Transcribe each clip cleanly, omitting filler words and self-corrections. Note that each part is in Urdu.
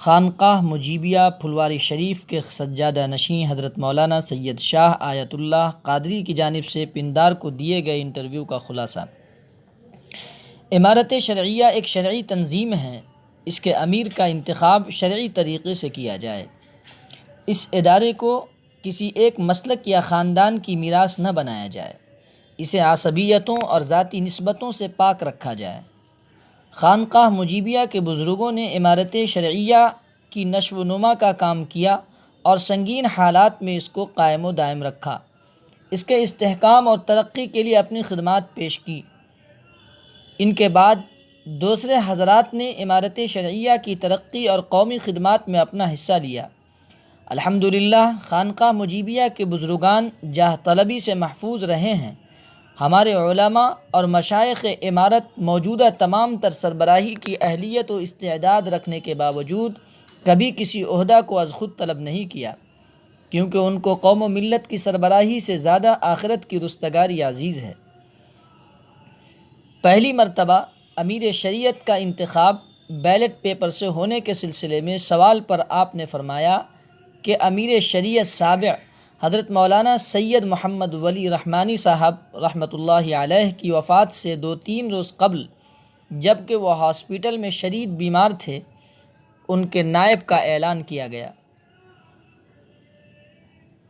خانقاہ مجیبیہ پھلواری شریف کے سجادہ نشین حضرت مولانا سید شاہ آیت اللہ قادری کی جانب سے پندار کو دیے گئے انٹرویو کا خلاصہ۔ امارت شرعیہ ایک شرعی تنظیم ہے۔ اس کے امیر کا انتخاب شرعی طریقے سے کیا جائے۔ اس ادارے کو کسی ایک مسلک یا خاندان کی میراث نہ بنایا جائے۔ اسے عصبیتوں اور ذاتی نسبتوں سے پاک رکھا جائے۔ خانقاہ مجیبیہ کے بزرگوں نے امارت شرعیہ کی نشو و نما کا کام کیا اور سنگین حالات میں اس کو قائم و دائم رکھا۔ اس کے استحکام اور ترقی کے لیے اپنی خدمات پیش کی۔ ان کے بعد دوسرے حضرات نے امارت شرعیہ کی ترقی اور قومی خدمات میں اپنا حصہ لیا۔ الحمدللہ خانقاہ مجیبیہ کے بزرگان جاہ طلبی سے محفوظ رہے ہیں۔ ہمارے علماء اور مشائخ امارت موجودہ تمام تر سربراہی کی اہلیت و استعداد رکھنے کے باوجود کبھی کسی عہدہ کو از خود طلب نہیں کیا، کیونکہ ان کو قوم و ملت کی سربراہی سے زیادہ آخرت کی رستگاری عزیز ہے۔ پہلی مرتبہ امیر شریعت کا انتخاب بیلٹ پیپر سے ہونے کے سلسلے میں سوال پر آپ نے فرمایا کہ امیر شریعت سابع حضرت مولانا سید محمد ولی رحمانی صاحب رحمۃ اللہ علیہ کی وفات سے 2-3 روز قبل، جب کہ وہ ہاسپٹل میں شدید بیمار تھے، ان کے نائب کا اعلان کیا گیا۔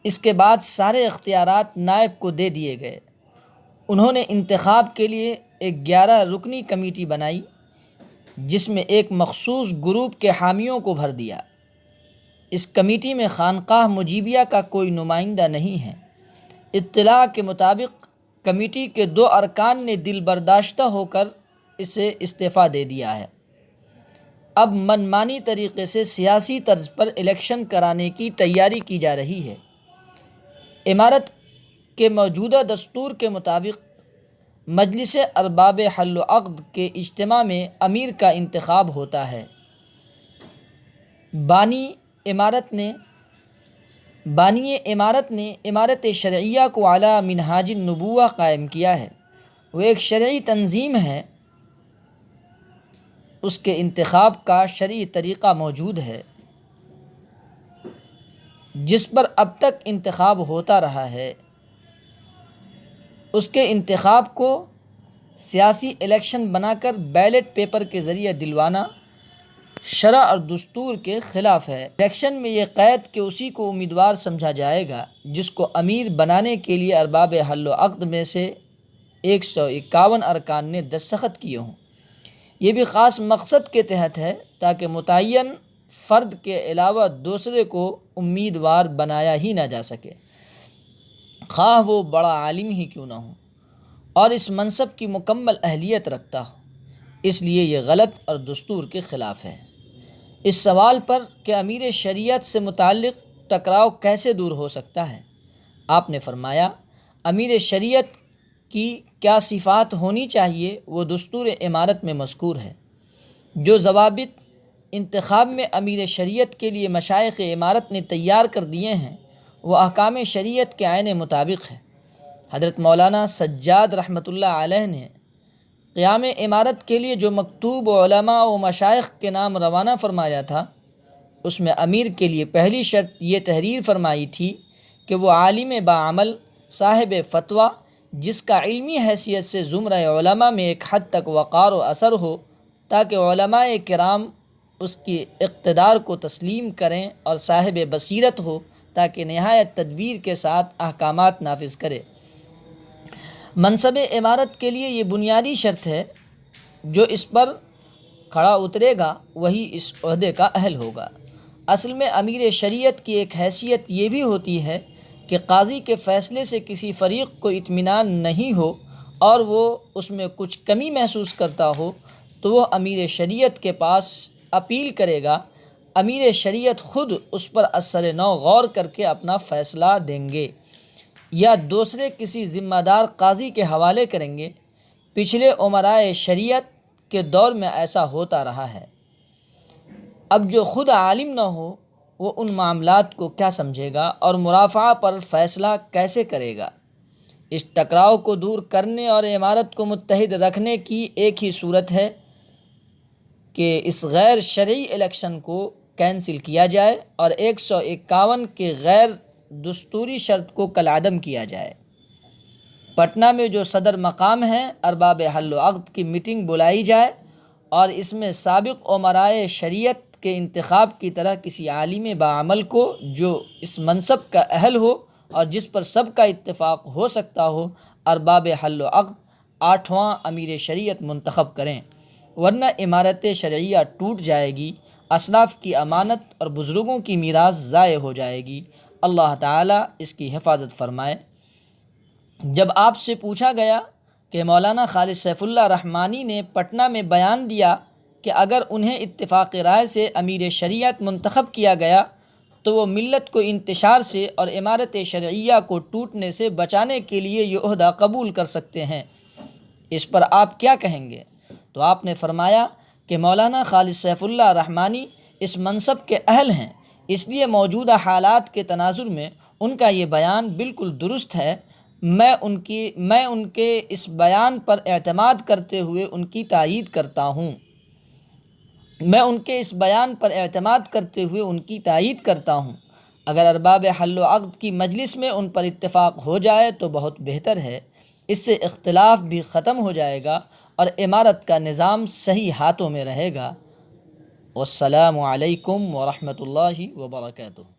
اس کے بعد سارے اختیارات نائب کو دے دیے گئے۔ انہوں نے انتخاب کے لیے ایک 11 رکنی کمیٹی بنائی، جس میں ایک مخصوص گروپ کے حامیوں کو بھر دیا۔ اس کمیٹی میں خانقاہ مجیبیہ کا کوئی نمائندہ نہیں ہے۔ اطلاع کے مطابق کمیٹی کے 2 ارکان نے دل برداشتہ ہو کر اسے استعفیٰ دے دیا ہے۔ اب منمانی طریقے سے سیاسی طرز پر الیکشن کرانے کی تیاری کی جا رہی ہے۔ امارت کے موجودہ دستور کے مطابق مجلس ارباب حل و عقد کے اجتماع میں امیر کا انتخاب ہوتا ہے۔ بانی امارت نے امارت شرعیہ کو اعلی منہاج النبوہ قائم کیا ہے۔ وہ ایک شرعی تنظیم ہے۔ اس کے انتخاب کا شرعی طریقہ موجود ہے، جس پر اب تک انتخاب ہوتا رہا ہے۔ اس کے انتخاب کو سیاسی الیکشن بنا کر بیلٹ پیپر کے ذریعے دلوانا شرع اور دستور کے خلاف ہے۔ الیکشن میں یہ قید کہ اسی کو امیدوار سمجھا جائے گا جس کو امیر بنانے کے لیے ارباب حل و عقد میں سے 151 ارکان نے دستخط کیے ہوں۔ یہ بھی خاص مقصد کے تحت ہے تاکہ متعین فرد کے علاوہ دوسرے کو امیدوار بنایا ہی نہ جا سکے، خواہ وہ بڑا عالم ہی کیوں نہ ہو اور اس منصب کی مکمل اہلیت رکھتا ہو۔ اس لیے یہ غلط اور دستور کے خلاف ہے۔ اس سوال پر کہ امیر شریعت سے متعلق ٹکراؤ کیسے دور ہو سکتا ہے، آپ نے فرمایا امیر شریعت کی کیا صفات ہونی چاہیے وہ دستور امارت میں مذکور ہے۔ جو ضوابط انتخاب میں امیر شریعت کے لیے مشائخ امارت نے تیار کر دیے ہیں وہ احکام شریعت کے عین مطابق ہے۔ حضرت مولانا سجاد رحمۃ اللہ علیہ نے قیام امارت کے لیے جو مکتوب علماء و مشائخ کے نام روانہ فرمایا تھا، اس میں امیر کے لیے پہلی شرط یہ تحریر فرمائی تھی کہ وہ عالم باعمل صاحب فتویٰ جس کا علمی حیثیت سے زمرہ علماء میں ایک حد تک وقار و اثر ہو، تاکہ علماء کرام اس کی اقتدار کو تسلیم کریں، اور صاحب بصیرت ہو تاکہ نہایت تدبیر کے ساتھ احکامات نافذ کرے۔ منصب امارت کے لیے یہ بنیادی شرط ہے، جو اس پر کھڑا اترے گا وہی اس عہدے کا اہل ہوگا۔ اصل میں امیر شریعت کی ایک حیثیت یہ بھی ہوتی ہے کہ قاضی کے فیصلے سے کسی فریق کو اطمینان نہیں ہو اور وہ اس میں کچھ کمی محسوس کرتا ہو تو وہ امیر شریعت کے پاس اپیل کرے گا۔ امیر شریعت خود اس پر اثر نو غور کر کے اپنا فیصلہ دیں گے یا دوسرے کسی ذمہ دار قاضی کے حوالے کریں گے۔ پچھلے امرائے شریعت کے دور میں ایسا ہوتا رہا ہے۔ اب جو خود عالم نہ ہو وہ ان معاملات کو کیا سمجھے گا اور مرافعہ پر فیصلہ کیسے کرے گا؟ اس ٹکراؤ کو دور کرنے اور امارت کو متحد رکھنے کی ایک ہی صورت ہے کہ اس غیر شرعی الیکشن کو کینسل کیا جائے اور 151 کے غیر دستوری شرط کو کالعدم کیا جائے۔ پٹنہ میں جو صدر مقام ہیں ارباب حل و عقد کی میٹنگ بلائی جائے اور اس میں سابق امرائے شریعت کے انتخاب کی طرح کسی عالم باعمل کو جو اس منصب کا اہل ہو اور جس پر سب کا اتفاق ہو سکتا ہو، ارباب حل و عقد 8واں امیر شریعت منتخب کریں، ورنہ عمارت شرعیہ ٹوٹ جائے گی، اسلاف کی امانت اور بزرگوں کی میراث ضائع ہو جائے گی۔ اللہ تعالیٰ اس کی حفاظت فرمائے۔ جب آپ سے پوچھا گیا کہ مولانا خالد سیف اللہ رحمانی نے پٹنہ میں بیان دیا کہ اگر انہیں اتفاق رائے سے امیر شریعت منتخب کیا گیا تو وہ ملت کو انتشار سے اور عمارت شرعیہ کو ٹوٹنے سے بچانے کے لیے یہ عہدہ قبول کر سکتے ہیں، اس پر آپ کیا کہیں گے؟ تو آپ نے فرمایا کہ مولانا خالد سیف اللہ رحمانی اس منصب کے اہل ہیں، اس لیے موجودہ حالات کے تناظر میں ان کا یہ بیان بالکل درست ہے۔ میں ان کے اس بیان پر اعتماد کرتے ہوئے ان کی تائید کرتا ہوں۔ اگر ارباب حل و عقد کی مجلس میں ان پر اتفاق ہو جائے تو بہت بہتر ہے، اس سے اختلاف بھی ختم ہو جائے گا اور عمارت کا نظام صحیح ہاتھوں میں رہے گا۔ والسلام علیکم ورحمۃ اللہ وبرکاتہ۔